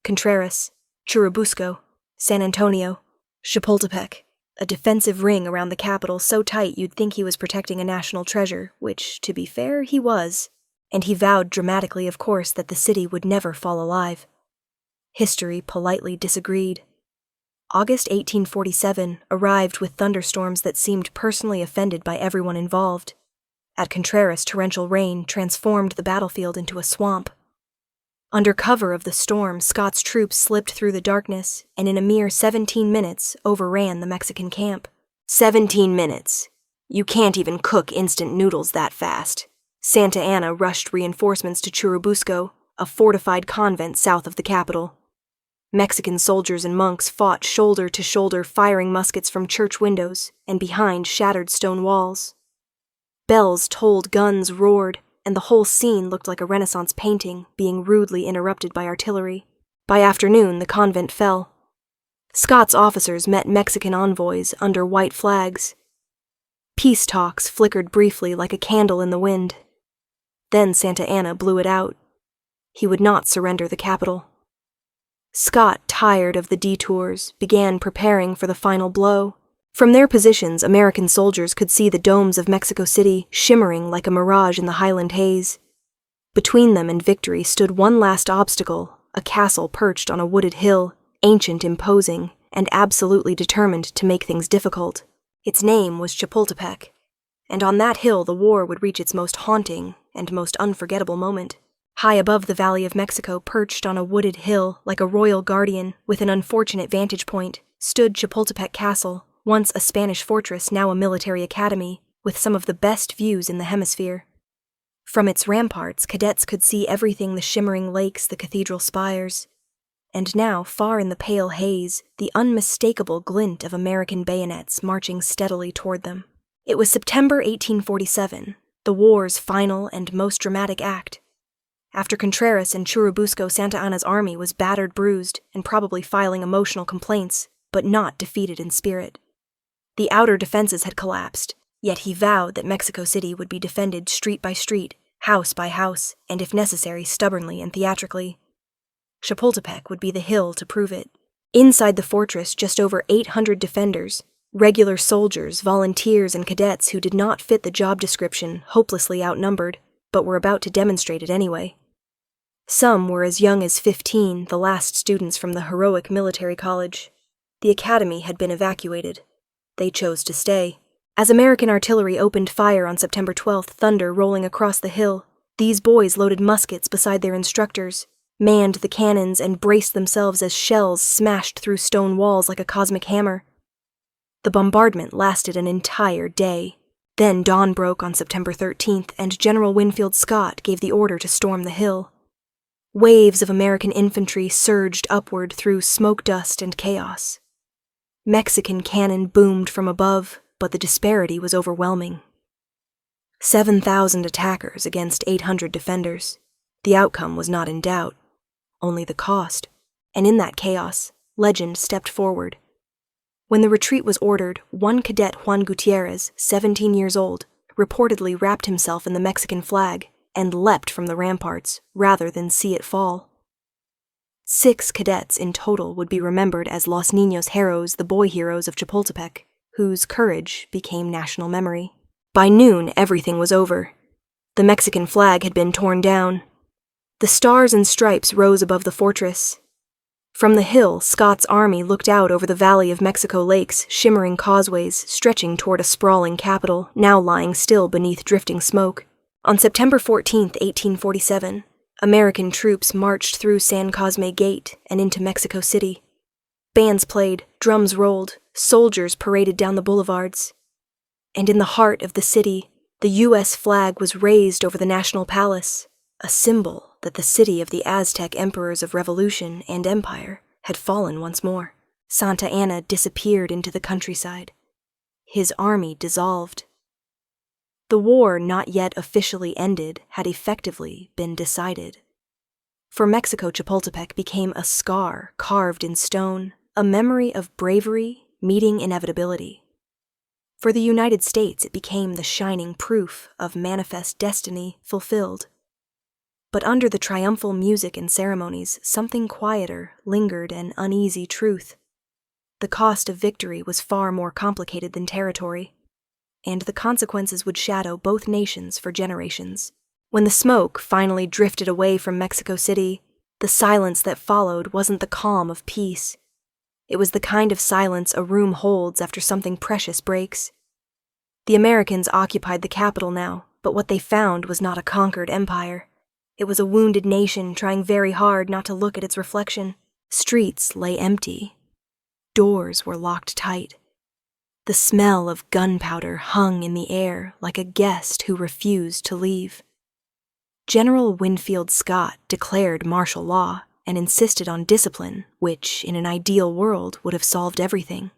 Contreras, Churubusco, San Antonio, Chapultepec, a defensive ring around the capital so tight you'd think he was protecting a national treasure, which, to be fair, he was, and he vowed dramatically, of course, that the city would never fall alive. History politely disagreed. August 1847 arrived with thunderstorms that seemed personally offended by everyone involved. At Contreras, torrential rain transformed the battlefield into a swamp. Under cover of the storm, Scott's troops slipped through the darkness and in a mere 17 minutes overran the Mexican camp. 17 minutes. You can't even cook instant noodles that fast. Santa Anna rushed reinforcements to Churubusco, a fortified convent south of the capital. Mexican soldiers and monks fought shoulder to shoulder, firing muskets from church windows and behind shattered stone walls. Bells tolled, guns roared, and the whole scene looked like a Renaissance painting being rudely interrupted by artillery. By afternoon, the convent fell. Scott's officers met Mexican envoys under white flags. Peace talks flickered briefly like a candle in the wind. Then Santa Anna blew it out. He would not surrender the capital. Scott, tired of the detours, began preparing for the final blow. From their positions, American soldiers could see the domes of Mexico City shimmering like a mirage in the highland haze. Between them and victory stood one last obstacle, a castle perched on a wooded hill, ancient, imposing, and absolutely determined to make things difficult. Its name was Chapultepec, and on that hill the war would reach its most haunting and most unforgettable moment. High above the Valley of Mexico, perched on a wooded hill like a royal guardian with an unfortunate vantage point, stood Chapultepec Castle, once a Spanish fortress, now a military academy, with some of the best views in the hemisphere. From its ramparts, cadets could see everything: the shimmering lakes, the cathedral spires, and now, far in the pale haze, the unmistakable glint of American bayonets marching steadily toward them. It was September 1847, the war's final and most dramatic act. After Contreras and Churubusco, Santa Anna's army was battered, bruised, and probably filing emotional complaints, but not defeated in spirit. The outer defenses had collapsed, yet he vowed that Mexico City would be defended street by street, house by house, and if necessary, stubbornly and theatrically. Chapultepec would be the hill to prove it. Inside the fortress, just over 800 defenders, regular soldiers, volunteers, and cadets who did not fit the job description, hopelessly outnumbered, but were about to demonstrate it anyway. Some were as young as 15, the last students from the heroic military college. The academy had been evacuated. They chose to stay. As American artillery opened fire on September 12th, thunder rolling across the hill, these boys loaded muskets beside their instructors, manned the cannons, and braced themselves as shells smashed through stone walls like a cosmic hammer. The bombardment lasted an entire day. Then dawn broke on September 13th, and General Winfield Scott gave the order to storm the hill. Waves of American infantry surged upward through smoke, dust, and chaos. Mexican cannon boomed from above, but the disparity was overwhelming. 7,000 attackers against 800 defenders. The outcome was not in doubt, only the cost, and in that chaos, legend stepped forward. When the retreat was ordered, one cadet, Juan Gutierrez, 17 years old, reportedly wrapped himself in the Mexican flag and leapt from the ramparts rather than see it fall. 6 cadets in total would be remembered as Los Niños Heroes, the boy heroes of Chapultepec, whose courage became national memory. By noon, everything was over. The Mexican flag had been torn down. The stars and stripes rose above the fortress. From the hill, Scott's army looked out over the Valley of Mexico lakes, shimmering causeways stretching toward a sprawling capital, now lying still beneath drifting smoke. On September 14, 1847, American troops marched through San Cosme Gate and into Mexico City. Bands played, drums rolled, soldiers paraded down the boulevards. And in the heart of the city, the U.S. flag was raised over the National Palace, a symbol that the city of the Aztec emperors of revolution and empire had fallen once more. Santa Anna disappeared into the countryside. His army dissolved. The war, not yet officially ended, had effectively been decided. For Mexico, Chapultepec became a scar carved in stone, a memory of bravery meeting inevitability. For the United States, it became the shining proof of manifest destiny fulfilled. But under the triumphal music and ceremonies, something quieter lingered, an uneasy truth. The cost of victory was far more complicated than territory, and the consequences would shadow both nations for generations. When the smoke finally drifted away from Mexico City, the silence that followed wasn't the calm of peace. It was the kind of silence a room holds after something precious breaks. The Americans occupied the capital now, but what they found was not a conquered empire. It was a wounded nation trying very hard not to look at its reflection. Streets lay empty. Doors were locked tight. The smell of gunpowder hung in the air like a guest who refused to leave. General Winfield Scott declared martial law and insisted on discipline, which, in an ideal world, would have solved everything.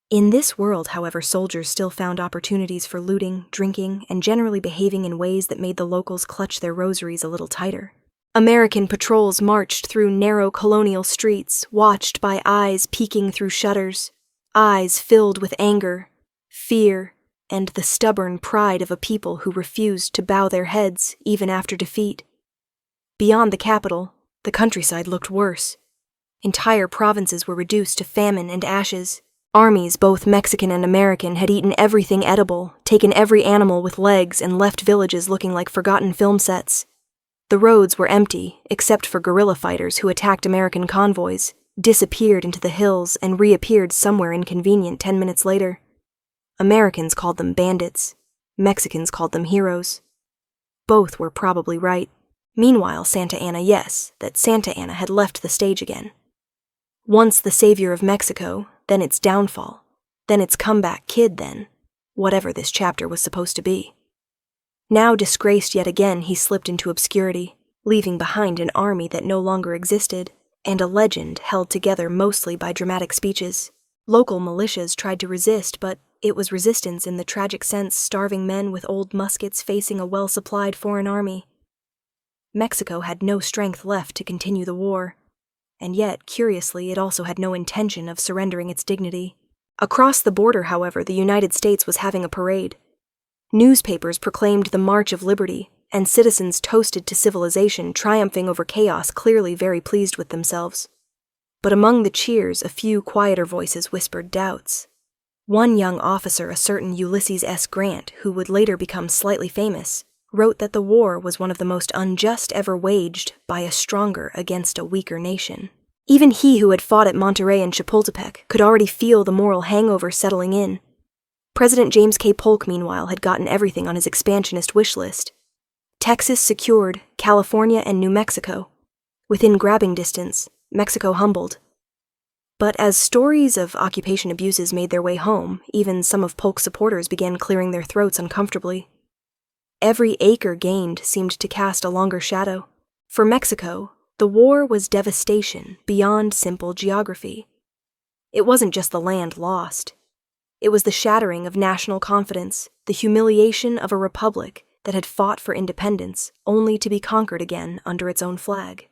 In this world, however, soldiers still found opportunities for looting, drinking, and generally behaving in ways that made the locals clutch their rosaries a little tighter. American patrols marched through narrow colonial streets, watched by eyes peeking through shutters, eyes filled with anger, fear, and the stubborn pride of a people who refused to bow their heads even after defeat. Beyond the capital, the countryside looked worse. Entire provinces were reduced to famine and ashes. Armies, both Mexican and American, had eaten everything edible, taken every animal with legs, and left villages looking like forgotten film sets. The roads were empty, except for guerrilla fighters who attacked American convoys, disappeared into the hills, and reappeared somewhere inconvenient 10 minutes later. Americans called them bandits. Mexicans called them heroes. Both were probably right. Meanwhile, Santa Anna, yes, that Santa Anna had left the stage again. Once the savior of Mexico, then its downfall, then its comeback kid, then, whatever this chapter was supposed to be. Now disgraced yet again, he slipped into obscurity, leaving behind an army that no longer existed, and a legend held together mostly by dramatic speeches. Local militias tried to resist, but it was resistance in the tragic sense starving men with old muskets facing a well-supplied foreign army. Mexico had no strength left to continue the war, and yet, curiously, it also had no intention of surrendering its dignity. Across the border, however, the United States was having a parade. Newspapers proclaimed the March of Liberty, and citizens toasted to civilization, triumphing over chaos, clearly very pleased with themselves. But among the cheers, a few quieter voices whispered doubts. One young officer, a certain Ulysses S. Grant, who would later become slightly famous, wrote that the war was one of the most unjust ever waged by a stronger against a weaker nation. Even he who had fought at Monterrey and Chapultepec could already feel the moral hangover settling in. President James K. Polk, meanwhile, had gotten everything on his expansionist wish list. Texas secured, California and New Mexico. Within grabbing distance, Mexico humbled. But as stories of occupation abuses made their way home, even some of Polk's supporters began clearing their throats uncomfortably. Every acre gained seemed to cast a longer shadow. For Mexico, the war was devastation beyond simple geography. It wasn't just the land lost. It was the shattering of national confidence, the humiliation of a republic that had fought for independence only to be conquered again under its own flag.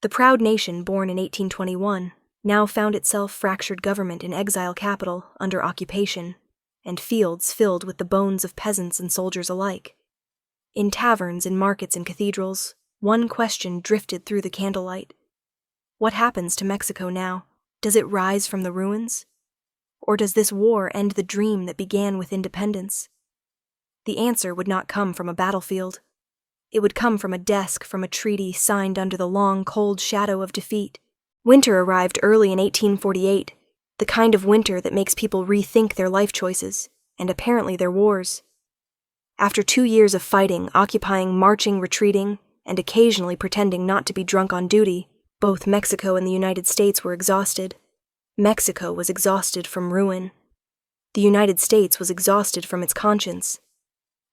The proud nation born in 1821 now found itself fractured government in exile capital under occupation, and fields filled with the bones of peasants and soldiers alike. In taverns, in markets, and cathedrals, one question drifted through the candlelight. What happens to Mexico now? Does it rise from the ruins? Or does this war end the dream that began with independence? The answer would not come from a battlefield. It would come from a desk, from a treaty signed under the long, cold shadow of defeat. Winter arrived early in 1848, the kind of winter that makes people rethink their life choices, and apparently their wars. After 2 years of fighting, occupying, marching, retreating, and occasionally pretending not to be drunk on duty, both Mexico and the United States were exhausted. Mexico was exhausted from ruin. The United States was exhausted from its conscience.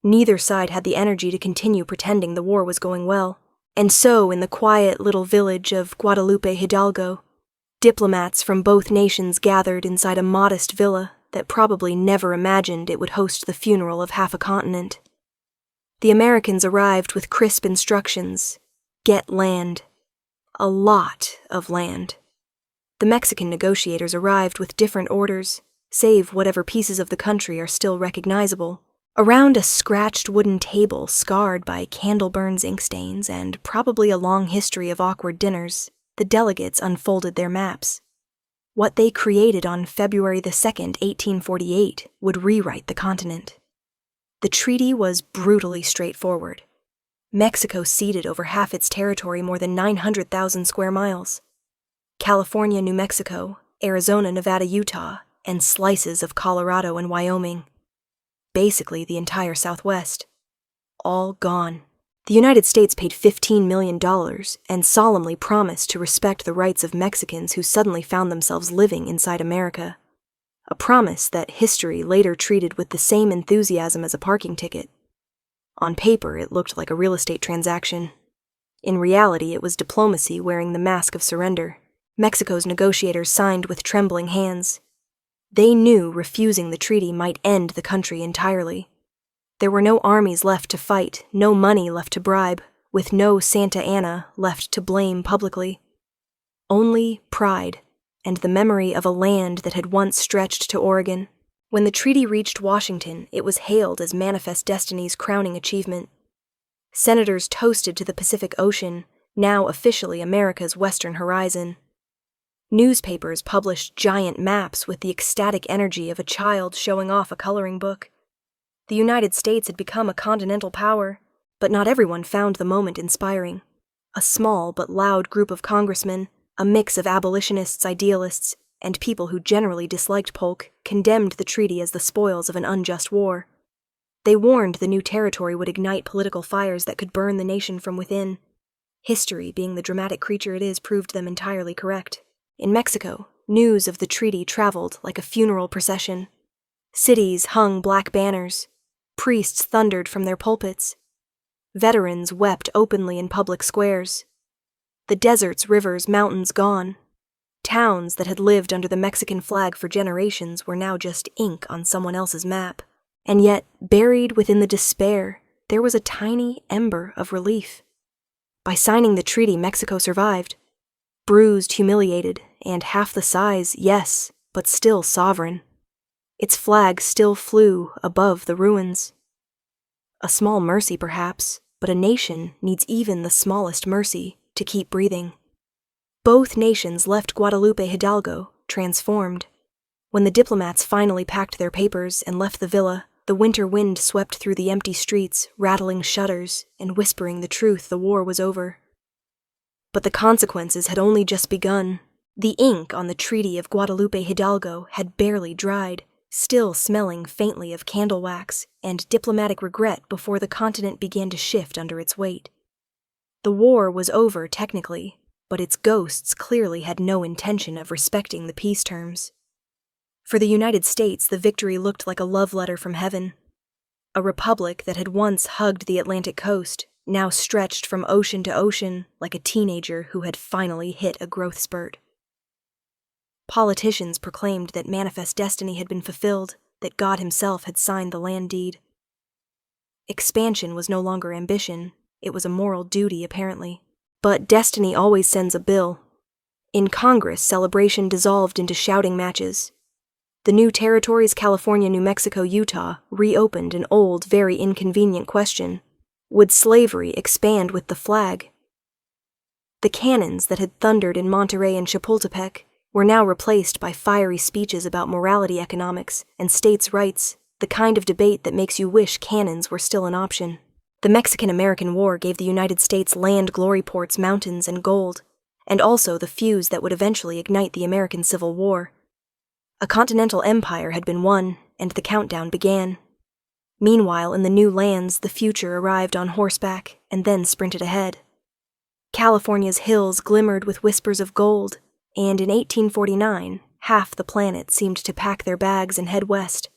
Neither side had the energy to continue pretending the war was going well. And so, in the quiet little village of Guadalupe Hidalgo, diplomats from both nations gathered inside a modest villa that probably never imagined it would host the funeral of half a continent. The Americans arrived with crisp instructions: get land. A lot of land. The Mexican negotiators arrived with different orders, save whatever pieces of the country are still recognizable. Around a scratched wooden table scarred by candle burns, ink stains, and probably a long history of awkward dinners, the delegates unfolded their maps. What they created on February 2nd, 1848, would rewrite the continent. The treaty was brutally straightforward. Mexico ceded over half its territory, more than 900,000 square miles. California, New Mexico, Arizona, Nevada, Utah, and slices of Colorado and Wyoming. Basically the entire Southwest. All gone. The United States paid $15 million and solemnly promised to respect the rights of Mexicans who suddenly found themselves living inside America. A promise that history later treated with the same enthusiasm as a parking ticket. On paper, it looked like a real estate transaction. In reality, it was diplomacy wearing the mask of surrender. Mexico's negotiators signed with trembling hands. They knew refusing the treaty might end the country entirely. There were no armies left to fight, no money left to bribe, with no Santa Anna left to blame publicly. Only pride, and the memory of a land that had once stretched to Oregon. When the treaty reached Washington, it was hailed as Manifest Destiny's crowning achievement. Senators toasted to the Pacific Ocean, now officially America's western horizon. Newspapers published giant maps with the ecstatic energy of a child showing off a coloring book. The United States had become a continental power, but not everyone found the moment inspiring. A small but loud group of congressmen, a mix of abolitionists, idealists, and people who generally disliked Polk, condemned the treaty as the spoils of an unjust war. They warned the new territory would ignite political fires that could burn the nation from within. History, being the dramatic creature it is, proved them entirely correct. In Mexico, news of the treaty traveled like a funeral procession. Cities hung black banners. Priests thundered from their pulpits. Veterans wept openly in public squares. The deserts, rivers, mountains gone. Towns that had lived under the Mexican flag for generations were now just ink on someone else's map. And yet, buried within the despair, there was a tiny ember of relief. By signing the treaty, Mexico survived. Bruised, humiliated, and half the size, yes, but still sovereign. Its flag still flew above the ruins. A small mercy, perhaps, but a nation needs even the smallest mercy to keep breathing. Both nations left Guadalupe Hidalgo transformed. When the diplomats finally packed their papers and left the villa, the winter wind swept through the empty streets, rattling shutters and whispering the truth: the war was over. But the consequences had only just begun. The ink on the Treaty of Guadalupe Hidalgo had barely dried, still smelling faintly of candle wax and diplomatic regret before the continent began to shift under its weight. The war was over technically, but its ghosts clearly had no intention of respecting the peace terms. For the United States, the victory looked like a love letter from heaven. A republic that had once hugged the Atlantic coast, now stretched from ocean to ocean like a teenager who had finally hit a growth spurt. Politicians proclaimed that Manifest Destiny had been fulfilled, that God himself had signed the land deed. Expansion was no longer ambition, it was a moral duty, apparently. But destiny always sends a bill. In Congress, celebration dissolved into shouting matches. The new territories, California, New Mexico, Utah, reopened an old, very inconvenient question. Would slavery expand with the flag? The cannons that had thundered in Monterey and Chapultepec were now replaced by fiery speeches about morality economics and states' rights, the kind of debate that makes you wish cannons were still an option. The Mexican-American War gave the United States land, glory ports, mountains, and gold, and also the fuse that would eventually ignite the American Civil War. A continental empire had been won, and the countdown began. Meanwhile, in the new lands, the future arrived on horseback and then sprinted ahead. California's hills glimmered with whispers of gold, and in 1849, half the planet seemed to pack their bags and head west.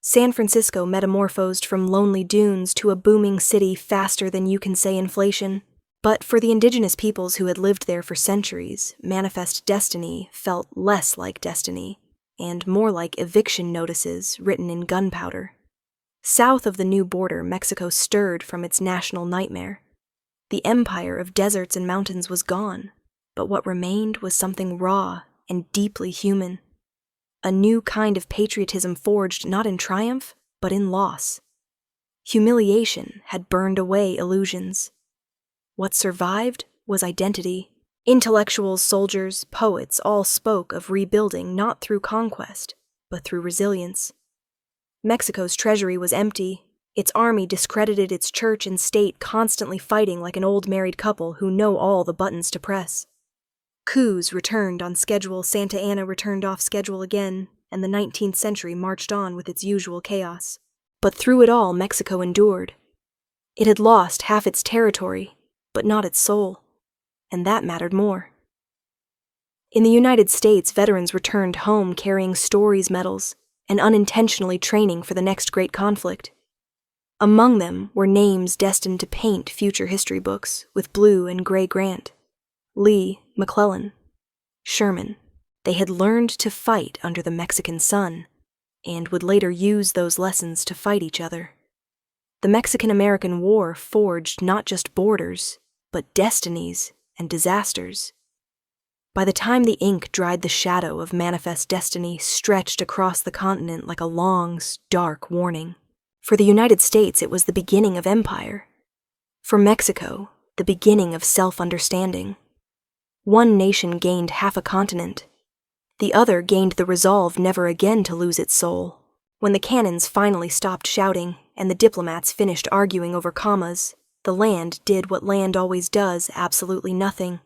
San Francisco metamorphosed from lonely dunes to a booming city faster than you can say inflation. But for the indigenous peoples who had lived there for centuries, manifest destiny felt less like destiny, and more like eviction notices written in gunpowder. South of the new border, Mexico stirred from its national nightmare. The empire of deserts and mountains was gone, but what remained was something raw and deeply human. A new kind of patriotism forged not in triumph, but in loss. Humiliation had burned away illusions. What survived was identity. Intellectuals, soldiers, poets all spoke of rebuilding not through conquest, but through resilience. Mexico's treasury was empty. Its army discredited its church and state, constantly fighting like an old married couple who know all the buttons to press. Coups returned on schedule, Santa Anna returned off schedule again, and the 19th century marched on with its usual chaos. But through it all, Mexico endured. It had lost half its territory, but not its soul, and that mattered more. In the United States, veterans returned home carrying stories medals and unintentionally training for the next great conflict. Among them were names destined to paint future history books with blue and gray Grant, Lee, McClellan, Sherman. They had learned to fight under the Mexican sun, and would later use those lessons to fight each other. The Mexican-American War forged not just borders, but destinies and disasters. By the time the ink dried, the shadow of manifest destiny stretched across the continent like a long, dark warning. For the United States, it was the beginning of empire. For Mexico, the beginning of self-understanding. One nation gained half a continent. The other gained the resolve never again to lose its soul. When the cannons finally stopped shouting and the diplomats finished arguing over commas, the land did what land always does, absolutely nothing.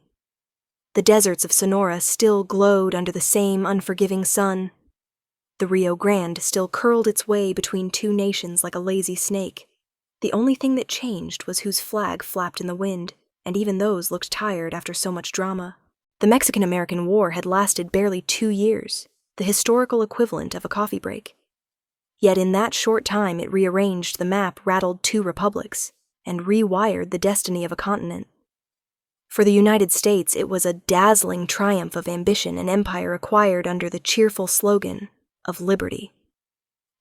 The deserts of Sonora still glowed under the same unforgiving sun. The Rio Grande still curled its way between two nations like a lazy snake. The only thing that changed was whose flag flapped in the wind, and even those looked tired after so much drama. The Mexican-American War had lasted barely 2 years, the historical equivalent of a coffee break. Yet in that short time it rearranged the map, rattled 2 republics, and rewired the destiny of a continent. For the United States, it was a dazzling triumph of ambition and empire acquired under the cheerful slogan of liberty.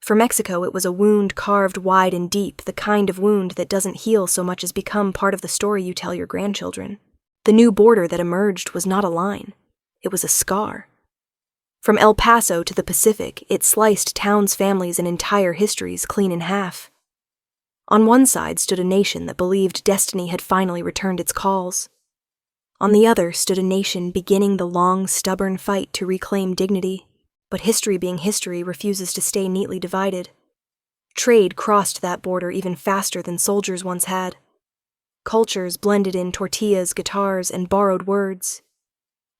For Mexico, it was a wound carved wide and deep, the kind of wound that doesn't heal so much as become part of the story you tell your grandchildren. The new border that emerged was not a line. It was a scar. From El Paso to the Pacific, it sliced towns, families, and entire histories clean in half. On one side stood a nation that believed destiny had finally returned its calls. On the other stood a nation beginning the long, stubborn fight to reclaim dignity. But history being history refuses to stay neatly divided. Trade crossed that border even faster than soldiers once had. Cultures blended in tortillas, guitars, and borrowed words.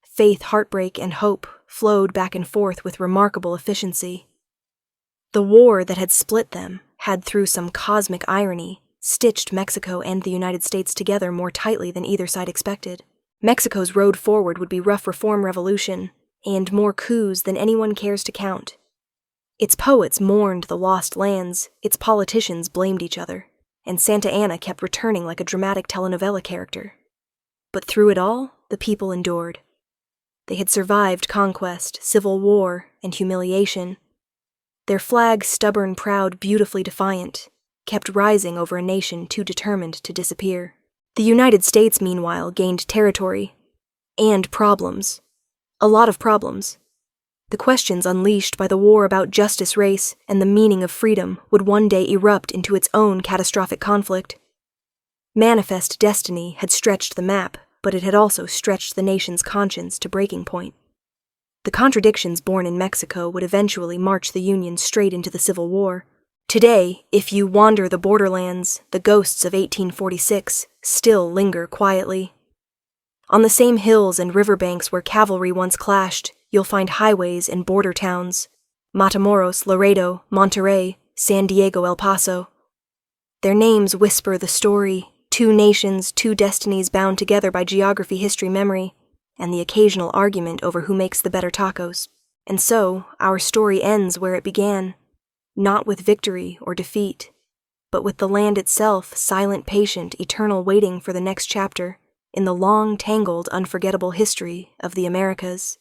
Faith, heartbreak, and hope flowed back and forth with remarkable efficiency. The war that had split them had, through some cosmic irony, stitched Mexico and the United States together more tightly than either side expected. Mexico's road forward would be rough reform revolution, and more coups than anyone cares to count. Its poets mourned the lost lands, its politicians blamed each other, and Santa Anna kept returning like a dramatic telenovela character. But through it all, the people endured. They had survived conquest, civil war, and humiliation. Their flag, stubborn, proud, beautifully defiant, kept rising over a nation too determined to disappear. The United States, meanwhile, gained territory and problems. A lot of problems. The questions unleashed by the war about justice, race, and the meaning of freedom would one day erupt into its own catastrophic conflict. Manifest destiny had stretched the map, but it had also stretched the nation's conscience to breaking point. The contradictions born in Mexico would eventually march the Union straight into the Civil War. Today, if you wander the borderlands, the ghosts of 1846 still linger quietly. On the same hills and riverbanks where cavalry once clashed, you'll find highways and border towns: Matamoros, Laredo, Monterrey, San Diego, El Paso. Their names whisper the story: two nations, two destinies bound together by geography, history, memory, and the occasional argument over who makes the better tacos. And so, our story ends where it began, not with victory or defeat, but with the land itself, silent, patient, eternal, waiting for the next chapter in the long, tangled, unforgettable history of the Americas.